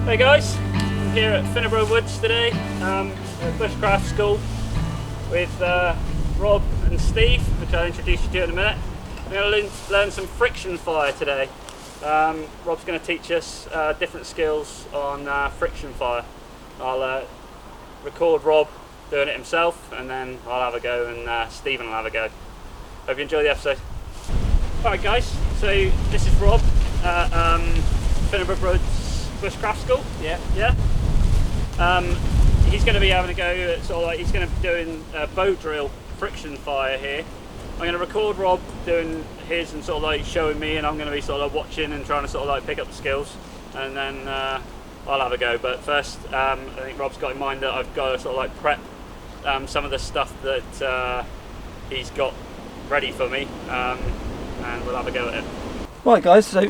Hey guys, I'm here at Finnerborough Woods today at Bushcraft School with Rob and Steve, which I'll introduce you to in a minute. We're going to learn some friction fire today. Rob's going to teach us different skills on friction fire. I'll record Rob doing it himself, and then I'll have a go, and Stephen will have a go. Hope you enjoy the episode. Alright guys, so this is Rob at Finnerborough Woods Bushcraft School. Yeah. He's going to be having a go at sort of like, he's going to be doing bow drill friction fire here. I'm going to record Rob doing his and sort of like showing me, and I'm going to be sort of like watching and trying to sort of like pick up the skills, and then I'll have a go. But first, I think Rob's got in mind that I've got to sort of like prep some of the stuff that he's got ready for me, and we'll have a go at it. Right guys, so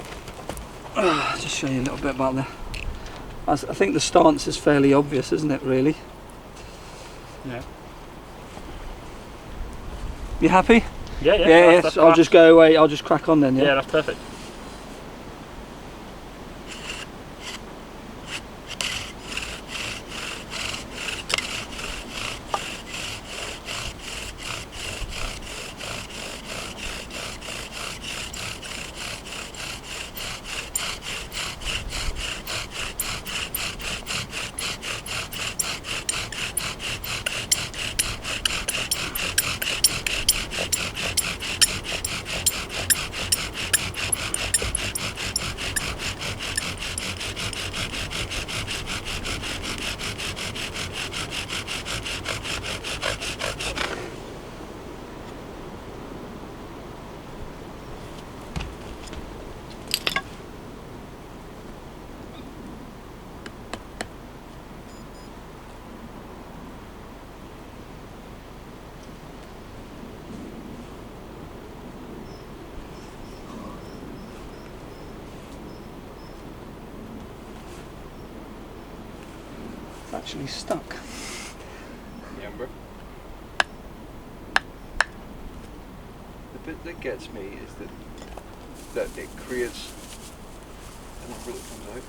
I'll just show you a little bit about I think the stance is fairly obvious, isn't it, really? Yeah. You happy? Yeah. Yes, I'll just go away, I'll just crack on then, yeah? Yeah, that's perfect. It's actually stuck. Yeah, bro. The bit that gets me is that it creates an umbrella that comes out.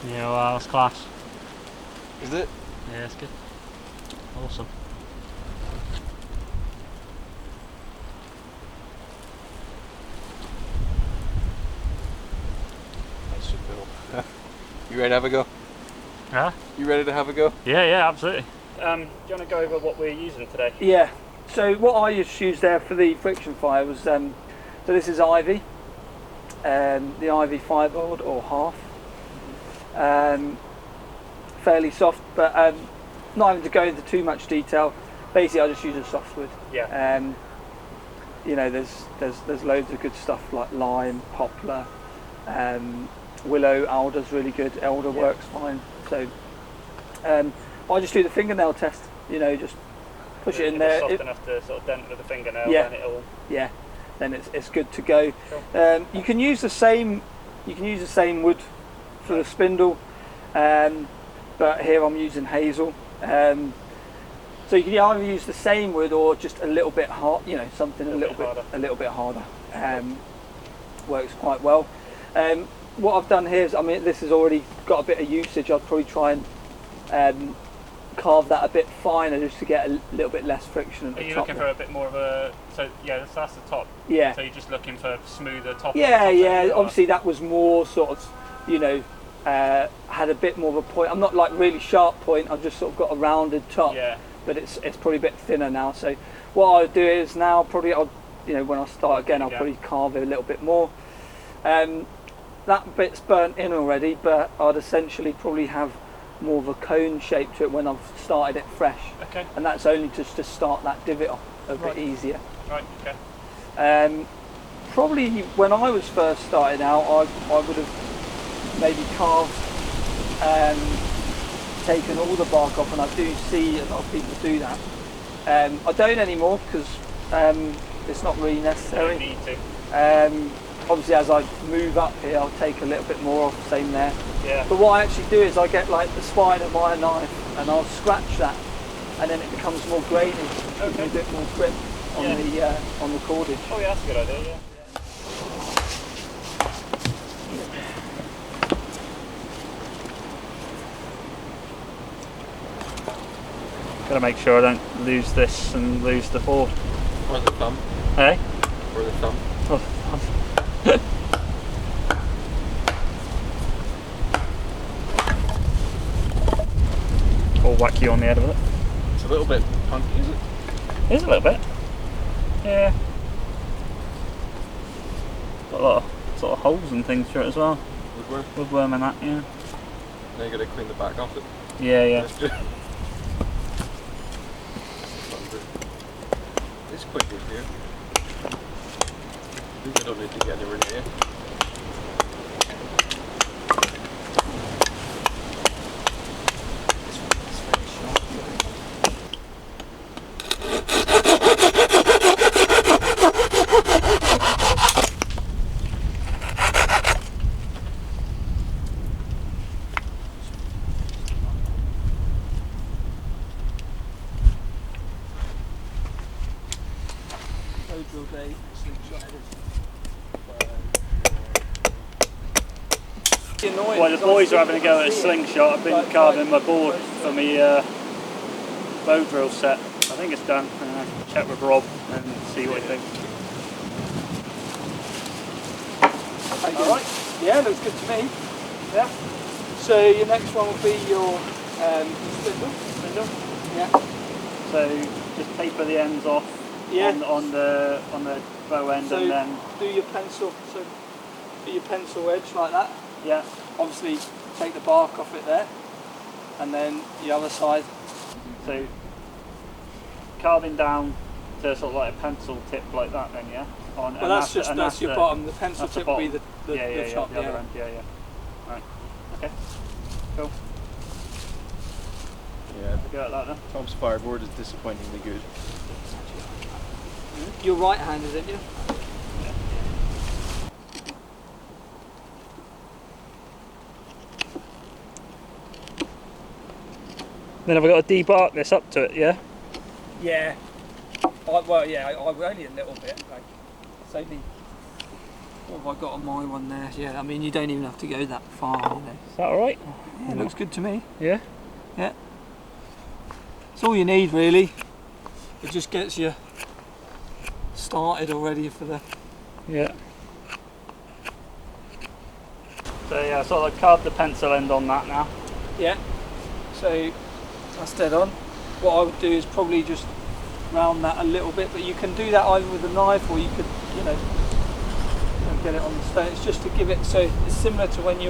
Yeah, well, that's class. Is it? Yeah, it's good. Awesome. That's super cool. You ready to have a go? Huh? You ready to have a go? Yeah, absolutely. Do you want to go over what we're using today? Yeah, so what I used there for the friction fire was, so this is Ivy, the Ivy fireboard or half. Fairly soft, but not having to go into too much detail. Basically, I just use a softwood. Yeah. You know, there's loads of good stuff like lime, poplar, willow, alder's really good. Elder works fine. So I just do the fingernail test. You know, just push it in there. It's soft enough to sort of dent with the fingernail, Yeah. then it'll. Yeah. Then it's good to go. Cool. You can use the same wood for the spindle, but here I'm using hazel. So you can either use the same wood or just a little bit hard, you know, something a little bit harder. Works quite well. What I've done here is, I mean, this has already got a bit of usage. I'd probably try and carve that a bit finer just to get a little bit less friction at the top. Are you looking for a bit more of a, so yeah, that's the top. Yeah. So you're just looking for smoother top. Yeah, yeah. Obviously that was more sort of, you know, had a bit more of a point. I'm not like really sharp point. I've just sort of got a rounded top. Yeah. But it's probably a bit thinner now. So what I'll do is now probably you know, when I start again, I'll probably carve it a little bit more. That bit's burnt in already, but I'd essentially probably have more of a cone shape to it when I've started it fresh. Okay. And that's only just to start that divot off a bit easier. Right. Okay. Probably when I was first starting out, I would have maybe carved, taken all the bark off, and I do see a lot of people do that. I don't anymore because it's not really necessary. You don't need to. Obviously as I move up here I'll take a little bit more off, same there. Yeah. But what I actually do is I get like the spine of my knife and I'll scratch that, and then it becomes more grainy, a bit more grip on the cordage. Oh yeah, that's a good idea, yeah. Gotta make sure I don't lose this and lose the board. Or the thumb. Hey? Or the thumb. Oh, the thumb. All wacky on the head of it. It's a little bit punky, is it? It is a little bit. Yeah. Got a lot of sort of holes and things through it as well. Woodworm. Woodworm and that, yeah. Now you gotta clean the back off it. Yeah, yeah. It's quite good here. I don't need to get anywhere near you. Well, the boys are having a go at a slingshot. I've been carving my board for my bow drill set. I think it's done. Check with Rob and see what he thinks. Alright, yeah, looks good to me. Yeah. So your next one will be your spindle. Yeah. So just taper the ends off on the bow end, so and then do your pencil. So do your pencil edge like that. yeah. Obviously take the bark off it there, and then the other side. So carving down to sort of like a pencil tip like that, then yeah. Well, that's your bottom. The pencil tip will be the top. The other end. Yeah. Right. Okay. Cool. Yeah. Go at that then. Tom's fireboard is disappointingly good. You're right-handed, aren't you? Then have I got to debark this up to it, yeah? Yeah. I've only a little bit. Like, it's only. What have I got on my one there? Yeah, I mean, you don't even have to go that far, you know. Is that alright? Yeah, it looks good to me. Yeah? Yeah. It's all you need, really. It just gets you started already for the. Yeah. So yeah, so I carved the pencil end on that now. Yeah. So that's dead on. What I would do is probably just round that a little bit, but you can do that either with a knife or you could, you know, get it on the stone. It's just to give it, so it's similar to when if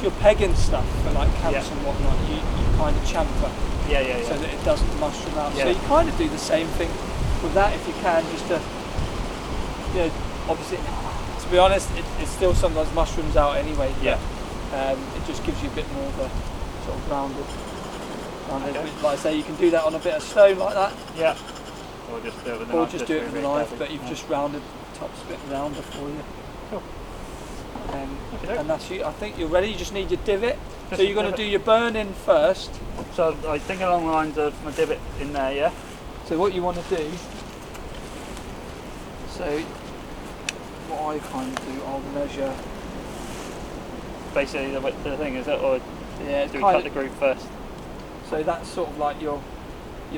you're pegging stuff for like camps and whatnot, you kind of chamfer. Yeah. So that it doesn't mushroom out. Yeah. So you kind of do the same thing with that if you can, just to, you know, obviously, to be honest, it still sometimes mushrooms out anyway. Yeah. It just gives you a bit more of a sort of rounded. Okay. Like I say, you can do that on a bit of stone like that. Yeah. Or just do it with a knife. Or just do it with a knife, but you've just rounded the top's a bit rounder for you. Cool. And that's you. I think you're ready. You just need your divot. So you're going to do your burn in first. So I think along the lines of my divot in there, yeah? So what you want to do, so what I kind of do, I'll measure. Basically the width of the thing, is it? Or Yeah, it's do we kind cut the of, groove first? so that's sort of like your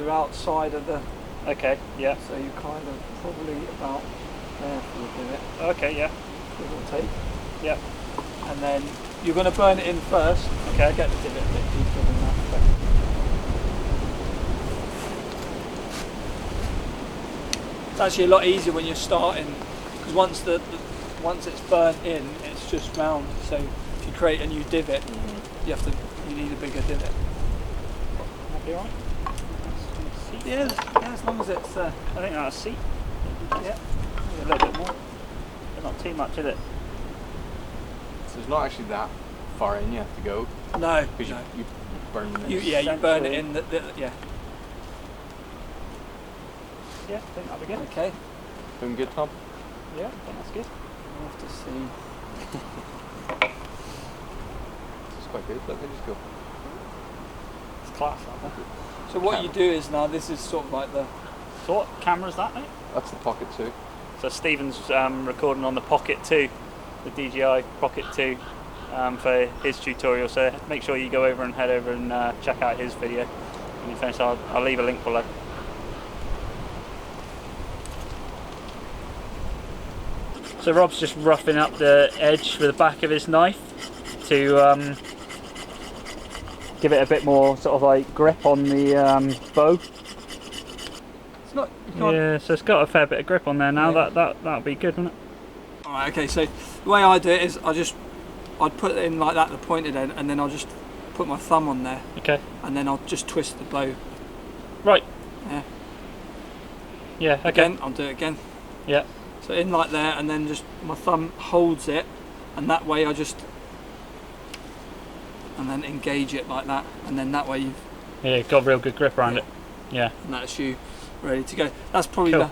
outside of the. Okay, yeah. So you're kind of probably about there for the divot. Okay, yeah. Give or take. Yeah. And then you're going to burn it in first. Okay. Get the divot a bit deeper than that. It's actually a lot easier when you're starting, because once it's burnt in, it's just round. So if you create a new divot, you need a bigger divot. That'll be alright. Yeah, as long as it's. I think that's a seat. Yeah. A little bit more. But not too much, is it? So it's not actually that far in you have to go, No. because No. you burn it. You burn it in yeah. Yeah, I think that'll be good. Okay. Doing good, Tom? Yeah, I think that's good. We'll have to see. It's quite good. Let me just go. It's class, that one. So what you do is now this is sort of like the. So what camera's that, mate? That's the Pocket 2. So Stephen's recording on the Pocket 2, the DJI Pocket 2, for his tutorial. So make sure you go over and head over and check out his video. When you finish, I'll leave a link below. So Rob's just roughing up the edge with the back of his knife to give it a bit more sort of like grip on the bow. It's not. You can't. Yeah, so it's got a fair bit of grip on there now. Yeah. That'll be good, wouldn't it? Alright, okay, so the way I do it is I'd put it in like that, the pointed end, and then I'll just put my thumb on there, Okay. and then I'll just twist the bow. Right. Yeah. Yeah. Okay. Again, I'll do it again. Yeah. So in like there, and then just my thumb holds it, and that way and then engage it like that, and then that way you've Got a real good grip around it. Yeah. and that's you ready to go. That's probably Cool.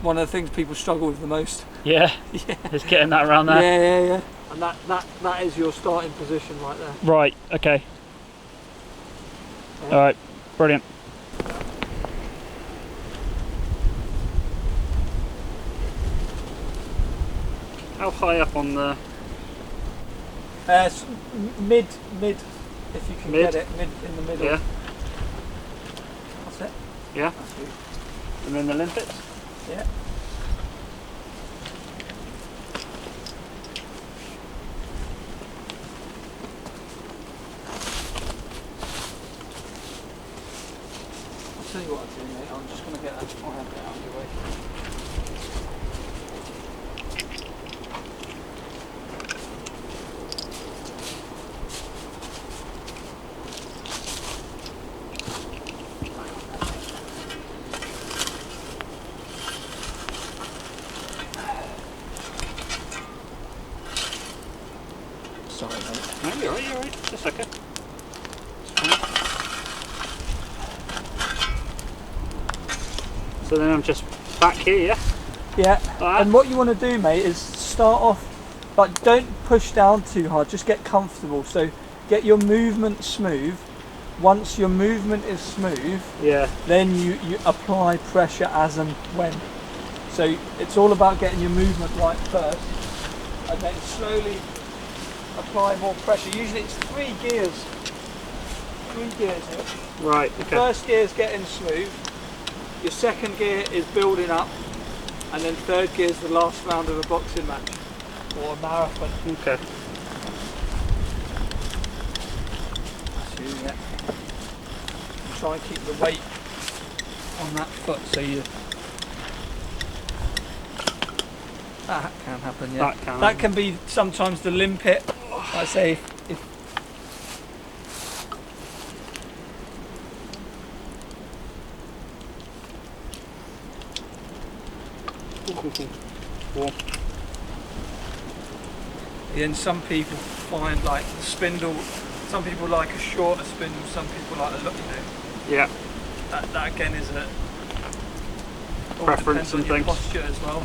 one of the things people struggle with the most. Yeah. Yeah. Just getting that around there. Yeah. And that is your starting position right there. Right. Okay. Yeah. All right. Brilliant. How high up on the Mid, if you can Mid? get it, mid in the middle. Yeah. That's it. Yeah. That's you. And then the limpets? Yeah. I'll tell you what I'll do, mate. I'm just going to get that fire bit out of your way. Sorry, mate. No, you're right. That's okay. So then I'm just back here, yeah? Yeah, Alright. and what you want to do, mate, is start off, like, don't push down too hard, just get comfortable. So get your movement smooth. Once your movement is smooth, Yeah. then you apply pressure as and when. So it's all about getting your movement right first, and then slowly apply more pressure. Usually it's 3 gears. 3 gears here. Right, The okay. first gear is getting smooth, your second gear is building up, and then third gear is the last round of a boxing match or a marathon. Okay. So, yeah. Try and keep the weight on that foot so you. That can happen, yeah. That can be sometimes the limpet. I say if Cool. then some people find like the spindle. Some people like a shorter spindle. Some people like a look. Yeah. That again is a all Preference depends on and your things. posture as well.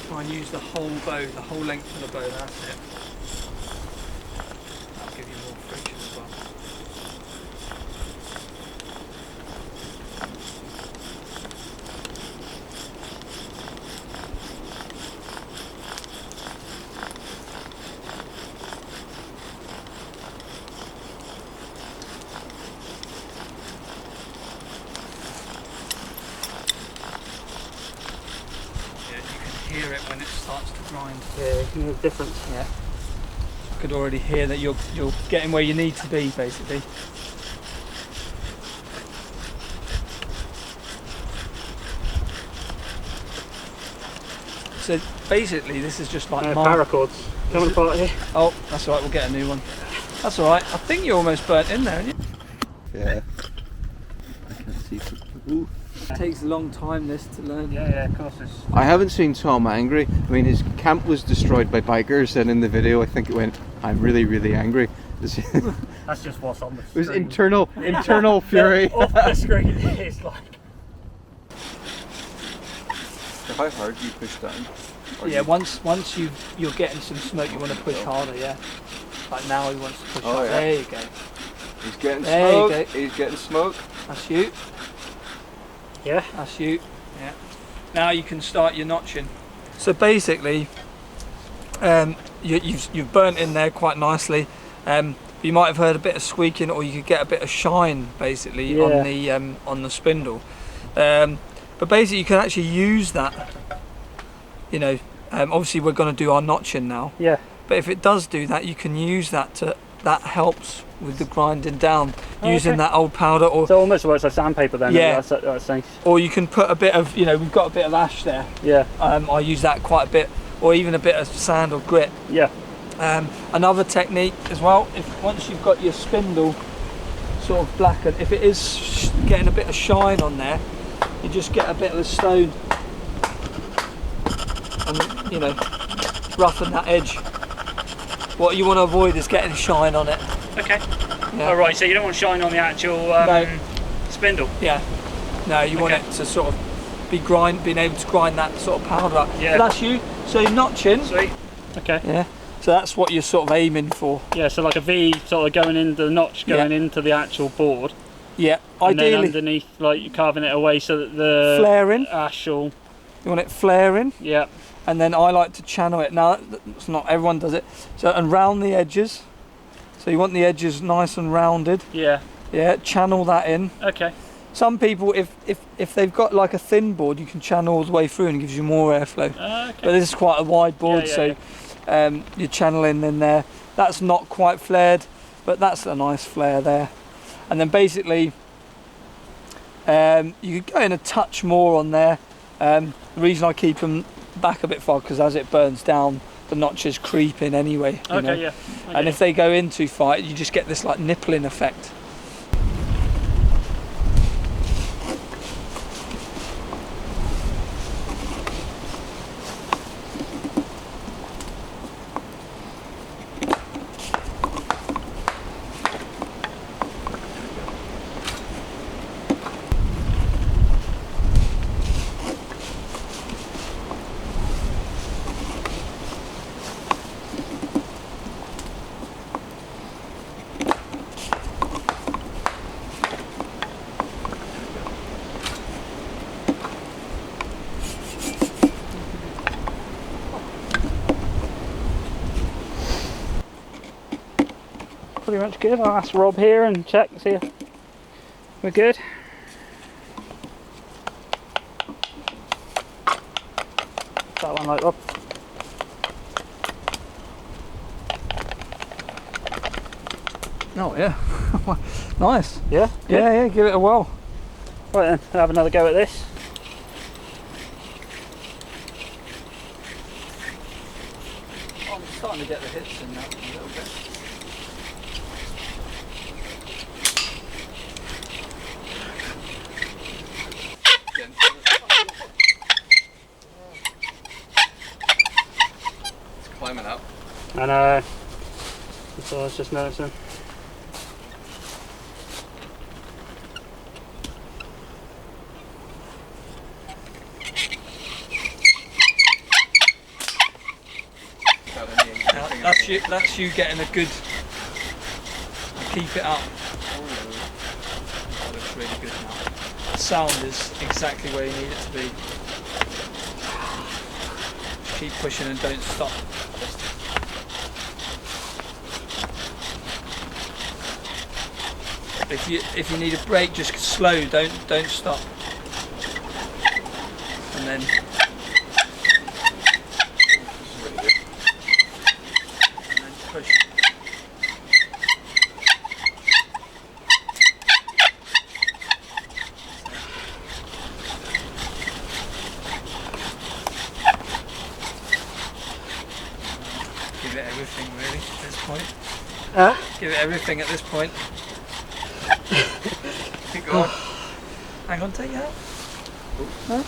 Try and use the whole bow, the whole length of the bow, that's it. That'll give you more friction as well. Hear it when it starts to grind. Yeah, you can hear the difference. Yeah. I could already hear that you're getting where you need to be, basically. So basically, this is just like paracords. Coming apart here. Oh, that's all right. We'll get a new one. That's all right. I think you're almost burnt in there, aren't you? Yeah. I can see. Ooh. It takes a long time this to learn. Yeah, of course. I haven't seen Tom angry. I mean, his camp was destroyed by bikers, and in the video, I think it went, "I'm really, really angry." That's just what's on the screen. It was internal fury. Off the screen, it's like. How hard do you push down? Yeah, once you're getting some smoke, you want to push harder. Yeah. Like now, he wants to push harder. Yeah. There you go. He's getting There smoke. you go. He's getting smoke. That's you. Yeah. That's you. Yeah. Now you can start your notching. So basically, you've burnt in there quite nicely. You might have heard a bit of squeaking, or you could get a bit of shine basically on the spindle. But basically, you can actually use that. You know, obviously we're going to do our notching now. Yeah. But if it does do that, you can use that that helps with the grinding down, using that old powder. Or so it almost works like sandpaper then. Yeah. That's nice. Or you can put a bit of, we've got a bit of ash there. Yeah. I use that quite a bit, or even a bit of sand or grit. Yeah. Another technique as well, once you've got your spindle sort of blackened, if it is getting a bit of shine on there, you just get a bit of a stone and roughen that edge. What you want to avoid is getting shine on it. Okay. Yeah. All right. So you don't want shine on the actual spindle. Yeah. No, you want it to sort of being able to grind that sort of powder up. Yeah. So that's you. So you're notching. Sweet. Okay. Yeah. So that's what you're sort of aiming for. Yeah. So like a V sort of going into the notch, going into the actual board. Yeah. And Ideally. then underneath, like you're carving it away so that the flaring. ash will. You want it flaring. Yeah. And then I like to channel it. Now, it's not everyone does it. So, and round the edges. So you want the edges nice and rounded. Yeah. Yeah, channel that in. Okay. Some people, if they've got like a thin board, you can channel all the way through and it gives you more airflow. Okay. But this is quite a wide board, you're channeling in there. That's not quite flared, but that's a nice flare there. And then basically, you could go in a touch more on there. The reason I keep them back a bit far, because as it burns down, the notches creep in anyway. Okay, yeah. Okay. And if they go in too far, you just get this like nippling effect. Pretty much good. I'll ask Rob here and check, see if we're good. That one, like Rob. Oh yeah, nice. Yeah. Good. Yeah, give it a whirl. Right then, I'll have another go at this. I'm starting to get the hits in now a little bit. It's climbing up. I know. That's what I was just noticing. that's you getting a good. Keep it up. That looks really good now. The sound is exactly where you need it to be. Keep pushing and don't stop. If you need a break, just slow. Don't stop. And then. Push. Give it everything really at this point. Give it everything at this point. Go on. Hang on, take it out. Huh?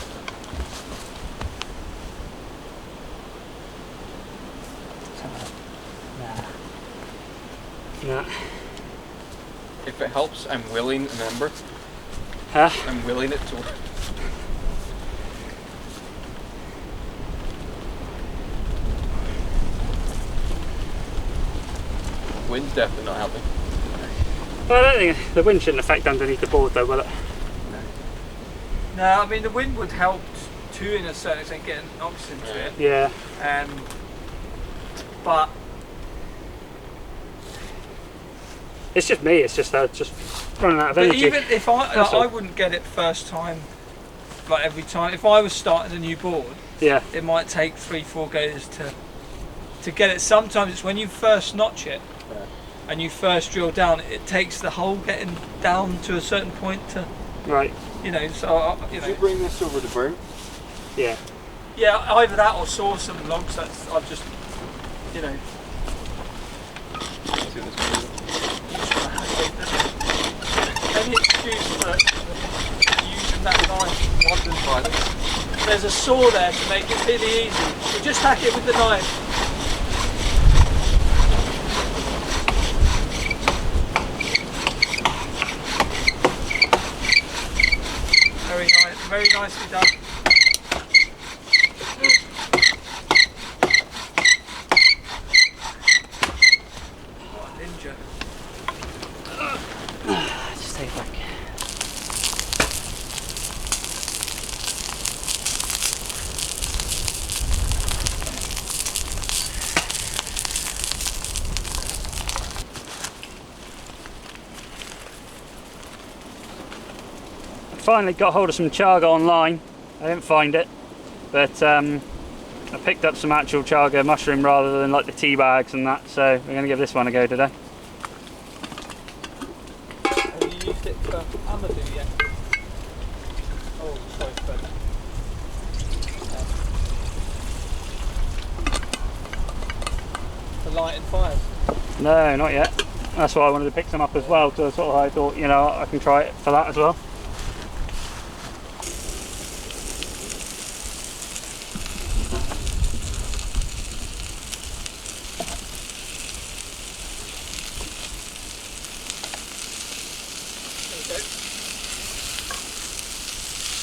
Nah. If it helps, I'm willing, remember? Huh? I'm willing it to work. Wind's definitely not helping. Well, I don't think the wind shouldn't affect underneath the board though, will it? No, I mean the wind would help too in a certain extent, getting oxygen to it. Yeah. But it's just me. It's just running out of energy. Even if I wouldn't get it first time, like every time. If I was starting a new board, yeah, it might take 3-4 goes to get it. Sometimes it's when you first notch it. And you first drill down, it takes the hole getting down to a certain point to, right. You know. So Did you bring this over to burn? Yeah. Yeah, either that or saw some logs. That's I've just, you know. Let's see this Any excuse for using that knife. London violence. There's a saw there to make it really easy. You just hack it with the knife. Very nicely done. What a ninja. Just take it back. Finally got hold of some chaga online. I didn't find it, but I picked up some actual chaga mushroom rather than like the tea bags and that, so we're going to give this one a go today. Have you used it for Amadou yet? Oh, sorry, Fred. For lighting fires? No, not yet. That's why I wanted to pick some up as well, so sort of I thought, you know, I can try it for that as well.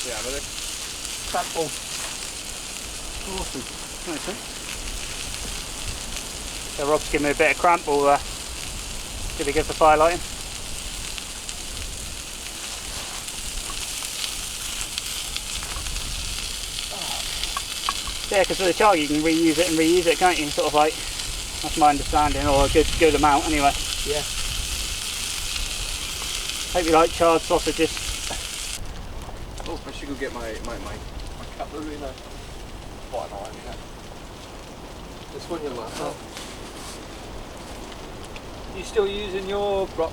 Yeah, I'm there. Sample. Awesome. Nice, huh? So Rob's giving me a bit of cramp, or did he give the fire lighting? Yeah, because with the chaga you can reuse it, can't you? Sort of like, that's my understanding, or a good amount anyway. Yeah. Hope you like charred sausages. Oh, I should go get my cutlery now. What an iron, yeah. This one you're laughing at. You still using your Brock?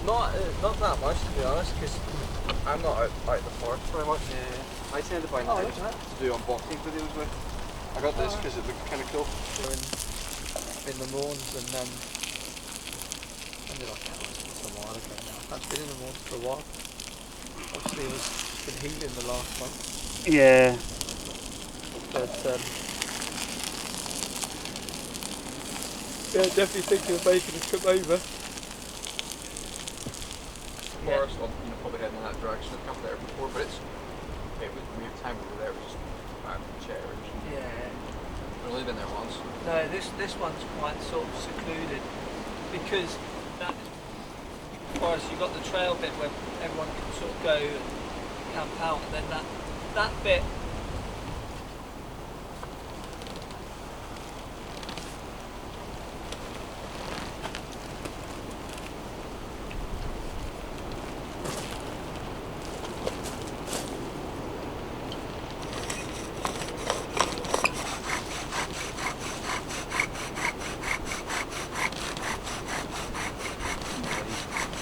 Not that much, to be honest, because I'm not out the forest very much. Yeah. I tend to find knives to do unboxing videos with. I got this because it looked kind of cool. In the lawns and when did I get it? It's a while ago now. I've been in the lawns for a while. Obviously it's been healing the last month. Yeah. But yeah, definitely thinking of making a trip over. Forest, I'll probably heading in that direction. I've come there before, but it was weird time over there. It was just chairs. Yeah. I've only been there once. No, this one's quite sort of secluded because that, as far as you've got the trail bit where everyone can sort of go and camp out, and then that bit.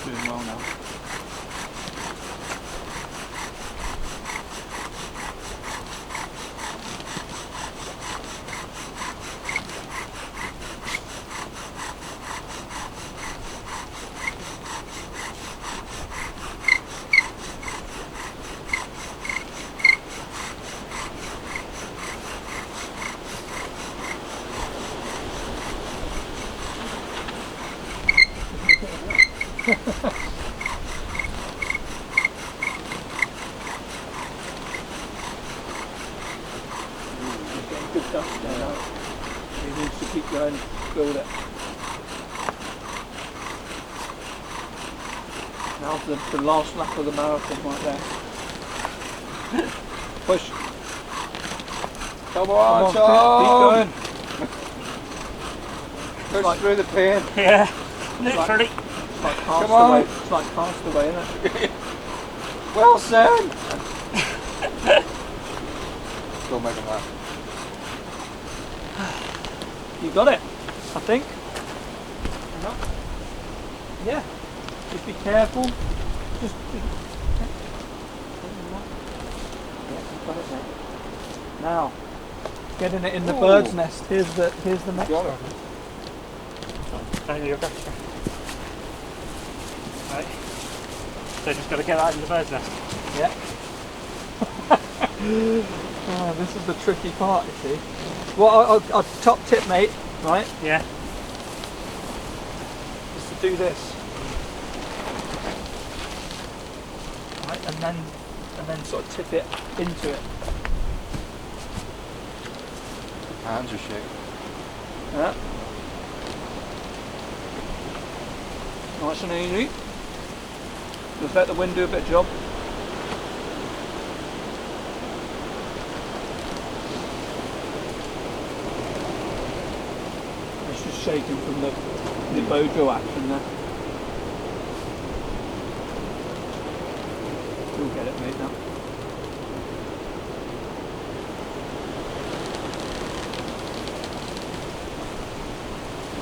Doing well now. Good stuff there now. He needs to keep going, build it. Now for the last lap of the marathon right there. Push. Come on, Tom! Keep going. Push through the pain. Yeah, literally. It's like Castaway. It's like Castaway, isn't it? Wilson! Go make him laugh. You got it, I think. Yeah. Just be careful. Just be... Yeah, you got it, mate. Now, getting it in the bird's nest. Here's the next one. There you go. Right. So just got to get that in the bird's nest. Yeah. Oh, this is the tricky part, you see. Well, I'll top tip, mate, right? Yeah. Is to do this. Right, and then sort of tip it into it. Hands are shaking. Yeah. Nice and easy. Just let the wind do a bit of job. It's just shaking from the bojo action there. You'll get it, mate, now.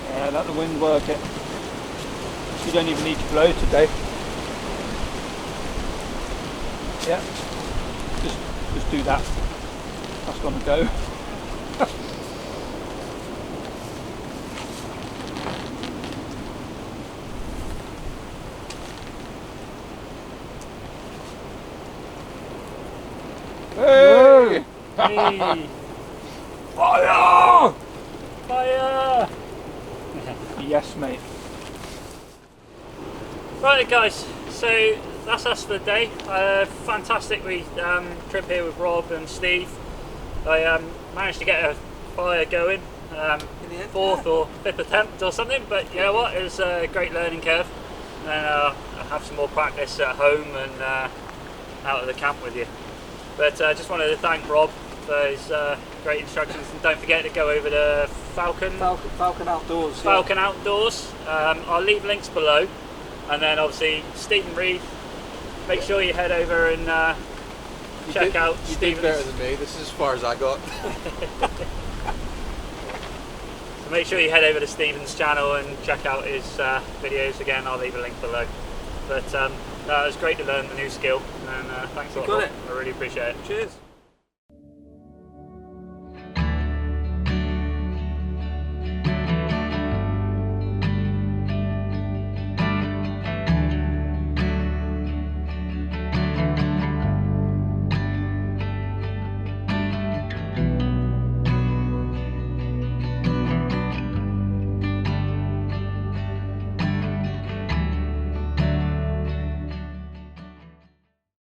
Yeah, let the wind work it. You don't even need to blow today. Yeah, just do that. That's gonna go. Hey! Hey. Fire! Fire! Yes, mate. Right guys, so that's us for the day. Fantastic trip here with Rob and Steve. I managed to get a fire going, In the end, fourth or fifth attempt or something, but you know what, it was a great learning curve. And I'll have some more practice at home and out of the camp with you. But I just wanted to thank Rob for his great instructions, and don't forget to go over to Falcon Outdoors. Falcon Outdoors. I'll leave links below, and then obviously Stephen Reid. Make sure you head over and check out You did Stephen's. better than me. This is as far as I got. So make sure you head over to Stephen's channel and check out his videos. Again, I'll leave a link below. But it was great to learn the new skill, and thanks a lot. Got it. I really appreciate it. Cheers.